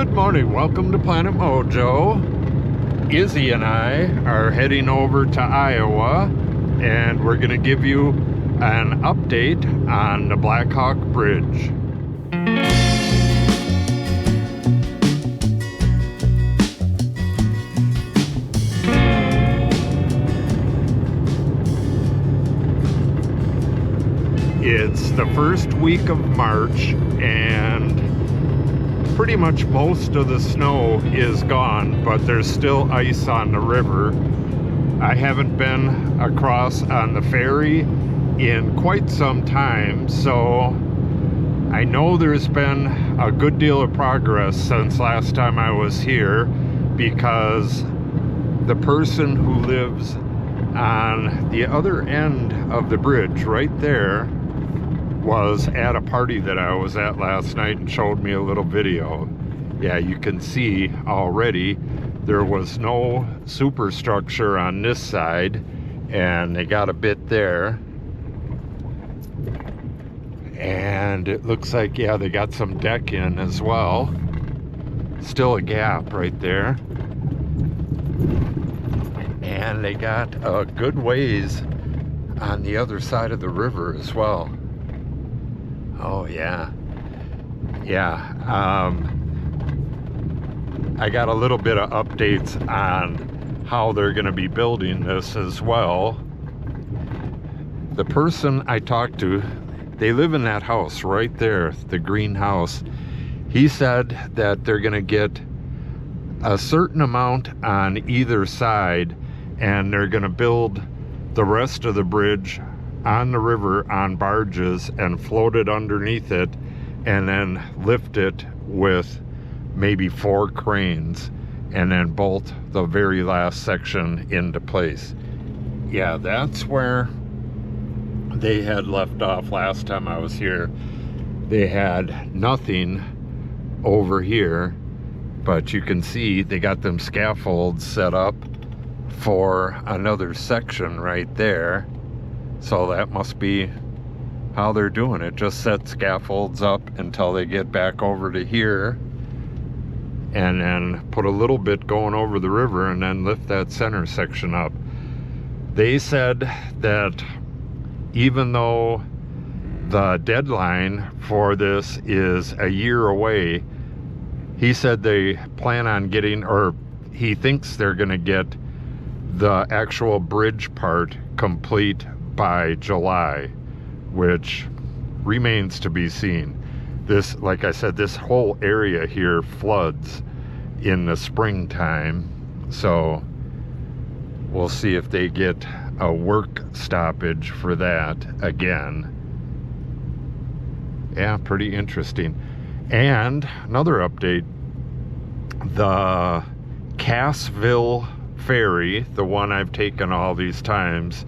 Good morning, welcome to Planet Mojo. Izzy and I are heading over to Iowa and we're going to give you an update on the Blackhawk Bridge. It's the first week of March and pretty much most of the snow is gone, but there's still ice on the river. I haven't been across on the ferry in quite some time, so I know there's been a good deal of progress since last time I was here, because the person who lives on the other end of the bridge right there was at a party that I was at last night and showed me a little video. Yeah, you can see already there was no superstructure on this side, and they got a bit there. And it looks like, yeah, they got some deck in as well. Still a gap right there. And they got a good ways on the other side of the river as well. Oh yeah, I got a little bit of updates on how they're going to be building this as well. The person I talked to, they live in that house right there, the green house. He said that they're going to get a certain amount on either side, and they're going to build the rest of the bridge on the river on barges and float it underneath it, and then lift it with maybe 4 cranes and then bolt the very last section into place. Yeah, that's where they had left off last time I was here. They had nothing over here, but you can see they got them scaffolds set up for another section right there. So that must be how they're doing it. Just set scaffolds up until they get back over to here, and then put a little bit going over the river and then lift that center section up. They said that even though the deadline for this is a year away, he said they plan on getting, or he thinks they're going to get the actual bridge part complete by July, which remains to be seen. This, like I said, this whole area here floods in the springtime, so we'll see if they get a work stoppage for that again. Yeah, pretty interesting. And another update, the Cassville ferry, the one I've taken all these times,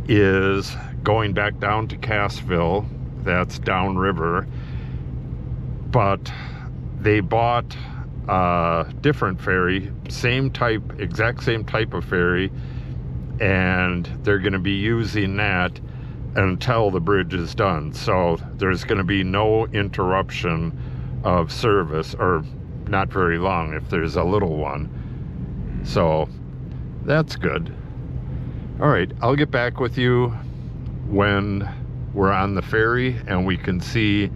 is going back down to Cassville. That's downriver, but they bought a different ferry, same type, exact same type of ferry, and they're going to be using that until the bridge is done. So there's going to be no interruption of service, or not very long if there's a little one. So that's good. All right, I'll get back with you when we're on the ferry and we can see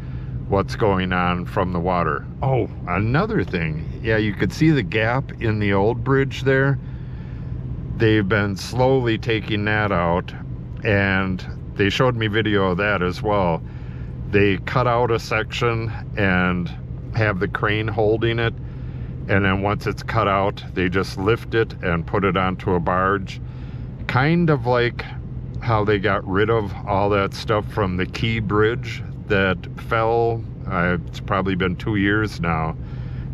what's going on from the water. Oh, another thing. Yeah, you could see the gap in the old bridge there. They've been slowly taking that out, and they showed me video of that as well. They cut out a section and have the crane holding it, and then once it's cut out, they just lift it and put it onto a barge. Kind of like how they got rid of all that stuff from the Key Bridge that fell. It's probably been 2 years now.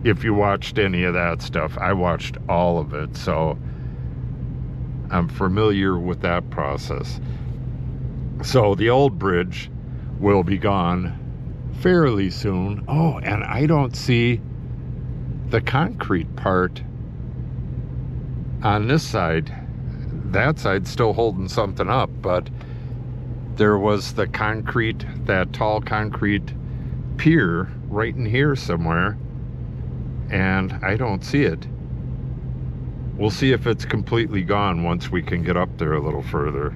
If you watched any of that stuff, I watched all of it, so I'm familiar with that process. So the old bridge will be gone fairly soon. Oh, and I don't see the concrete part on this side. That side's still holding something up, but there was the concrete, that tall concrete pier right in here somewhere. and I don't see it. We'll see if it's completely gone once we can get up there a little further.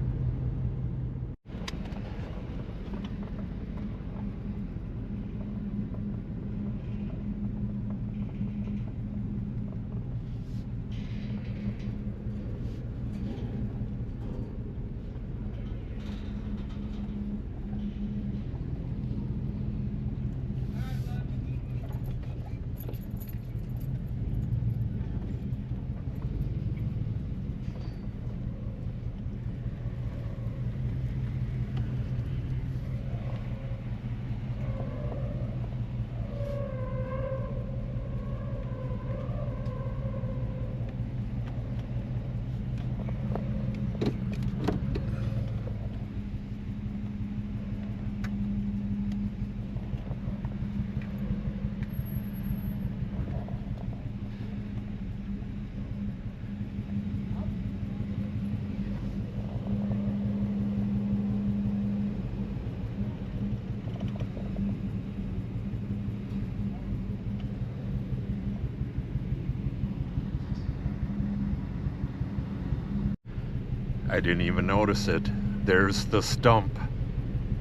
I didn't even notice it. There's the stump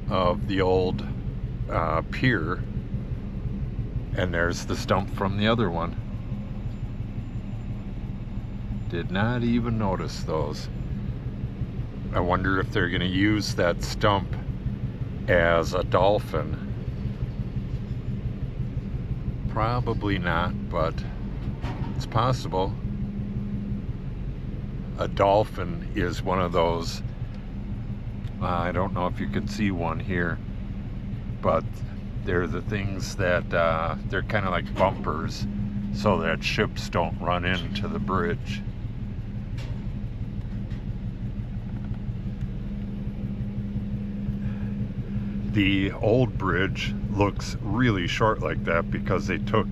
of the old pier, and there's the stump from the other one. Did not even notice those. I wonder if they're going to use that stump as a dolphin. Probably not, but it's possible. A dolphin is one of those, I don't know if you can see one here, but they're the things that they're kind of like bumpers so that ships don't run into the bridge. The old bridge looks really short like that because they took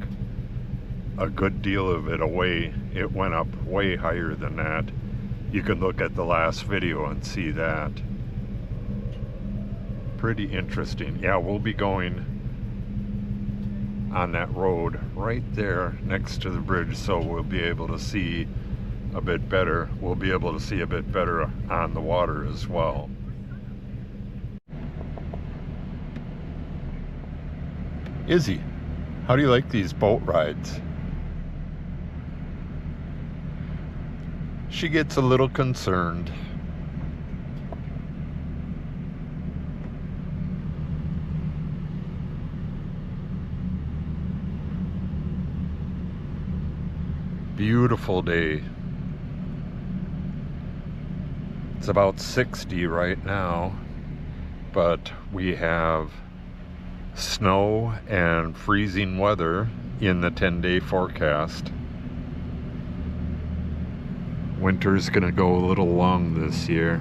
a good deal of it away. It went up way higher than that. You can look at the last video and see that. Pretty interesting. Yeah, we'll be going on that road right there next to the bridge, so we'll be able to see a bit better. We'll be able to see a bit better on the water as well. Izzy, how do you like these boat rides? She gets a little concerned. Beautiful day. It's about 60 right now, but we have snow and freezing weather in the 10-day forecast. Winter's gonna go a little long this year.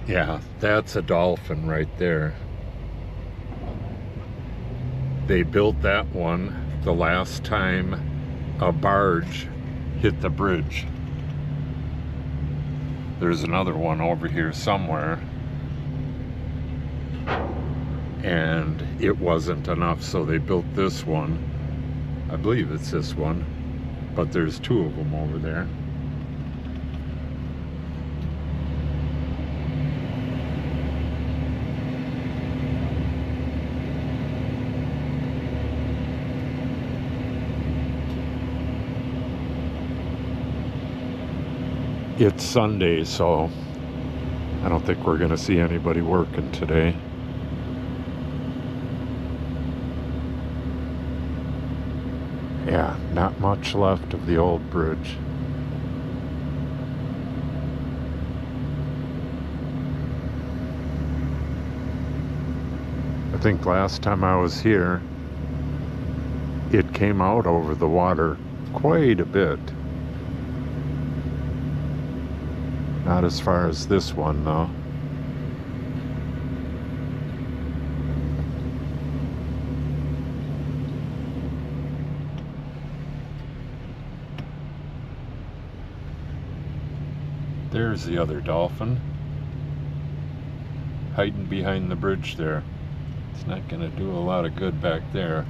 Yeah, that's a dolphin right there. They built that one the last time a barge hit the bridge. There's another one over here somewhere, and it wasn't enough, so they built this one. I believe it's this one, but there's two of them over there. It's Sunday, so I don't think we're gonna see anybody working today. Yeah, not much left of the old bridge. think last time I was here, it came out over the water quite a bit. Not as far as this one, though. There's the other dolphin, hiding behind the bridge there. It's not going to do a lot of good back there.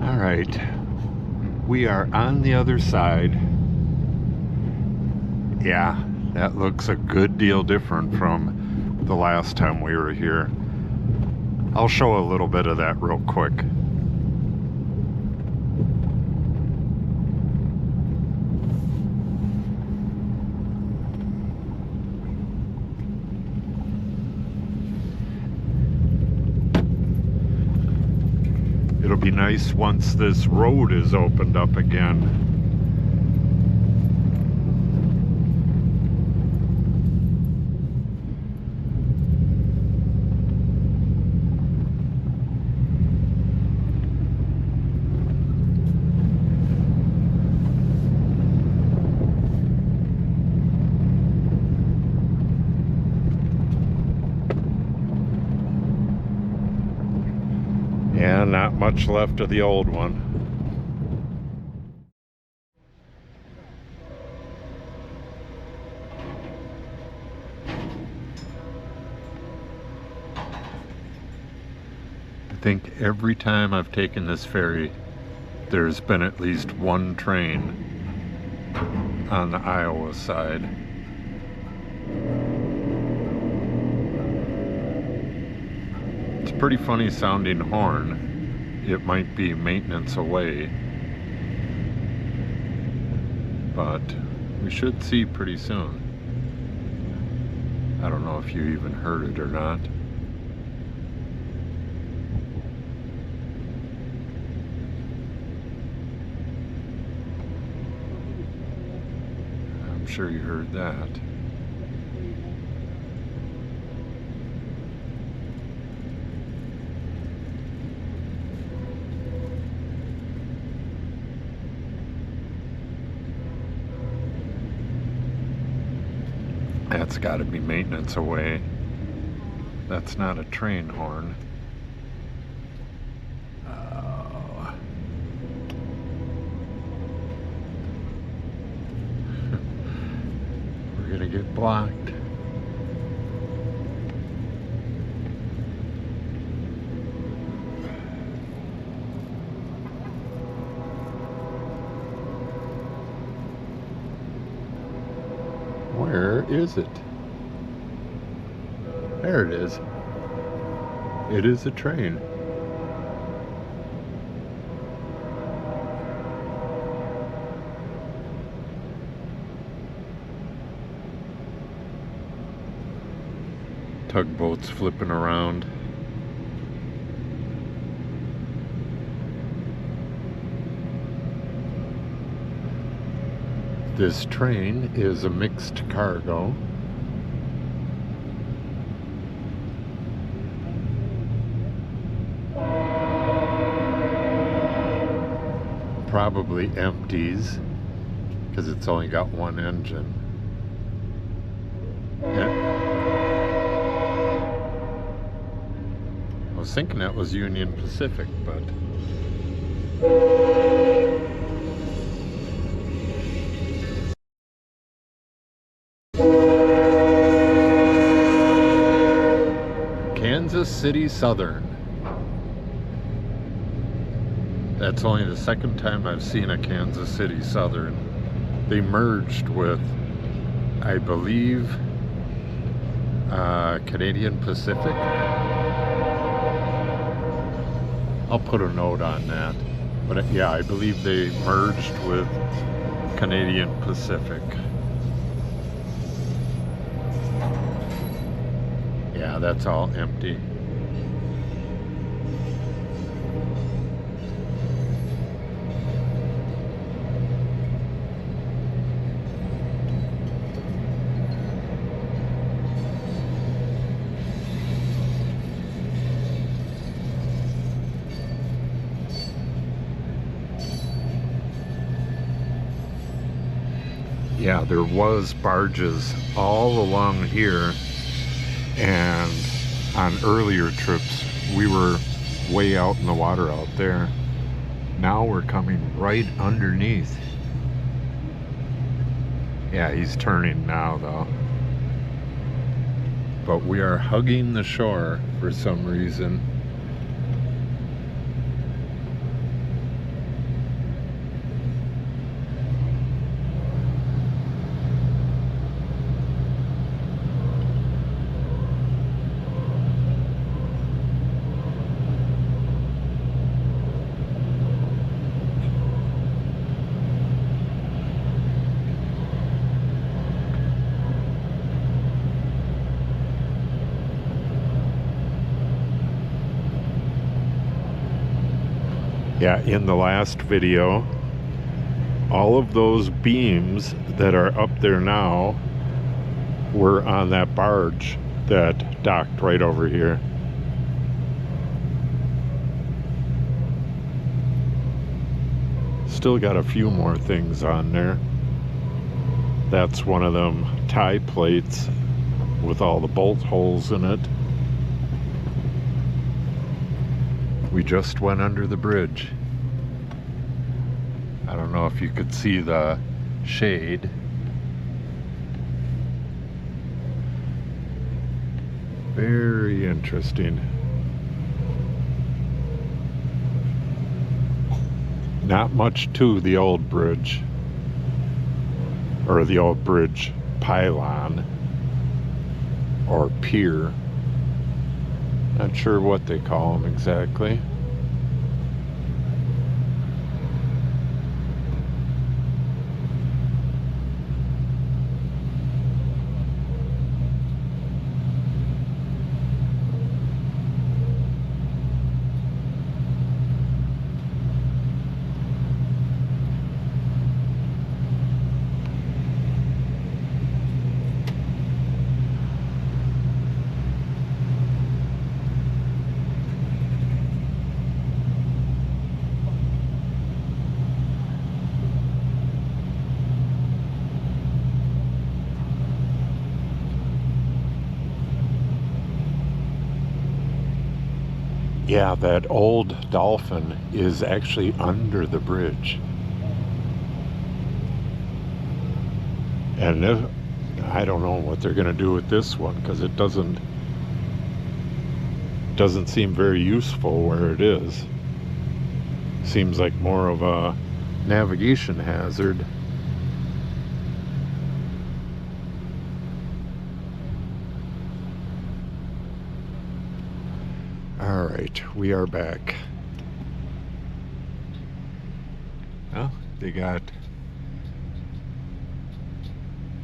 All right, we are on the other side. Yeah, that looks a good deal different from the last time we were here. I'll show a little bit of that real quick. It'll be nice once this road is opened up again. Yeah, not much left of the old one. I think every time I've taken this ferry, there's been at least one train on the Iowa side. It's a pretty funny sounding horn. It might be maintenance away, but we should see pretty soon. I don't know if you even heard it or not. I'm sure you heard that. That's got to be maintenance away. That's not a train horn. Oh. We're gonna get blocked. Where is it? There it is. It is a train. Tugboats flipping around. This train is a mixed cargo. Probably empties because it's only got one engine. And I was thinking that was Union Pacific, but Kansas City Southern. That's only the second time I've seen a Kansas City Southern. They merged with, I believe, Canadian Pacific. I'll put a note on that. But yeah, I believe they merged with Canadian Pacific. Yeah, that's all empty. Yeah, there was barges all along here, and on earlier trips we were way out in the water out there. Now we're coming right underneath. Yeah, he's turning now though. But we are hugging the shore for some reason. Yeah, in the last video, all of those beams that are up there now were on that barge that docked right over here. Still got a few more things on there. That's one of them tie plates with all the bolt holes in it. We just went under the bridge. I don't know if you could see the shade. Very interesting. Not much to the old bridge, or the old bridge pylon or pier. Not sure what they call them exactly. Yeah, that old dolphin is actually under the bridge. And I don't know what they're going to do with this one, because it doesn't seem very useful where it is. Seems like more of a navigation hazard. All right, we are back. Well, they got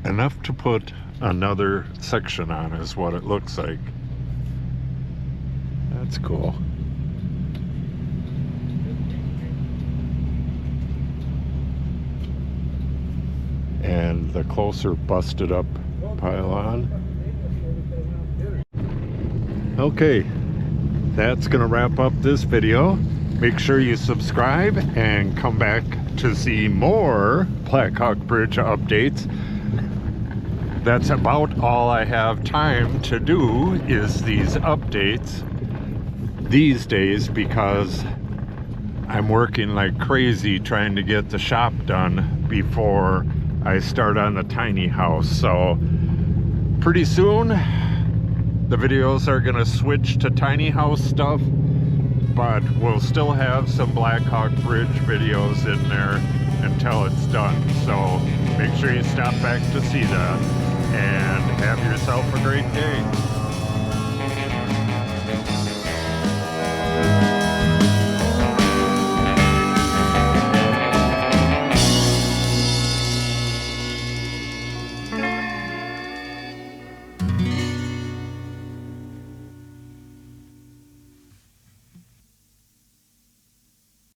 enough to put another section on, is what it looks like. That's cool. And the closer busted up pylon. Okay, that's gonna wrap up this video. Make sure you subscribe and come back to see more Blackhawk Bridge updates. That's about all I have time to do, is these updates these days, because I'm working like crazy trying to get the shop done before I start on the tiny house. So pretty soon the videos are gonna switch to tiny house stuff, but we'll still have some Blackhawk Bridge videos in there until it's done. So make sure you stop back to see that, and have yourself a great day.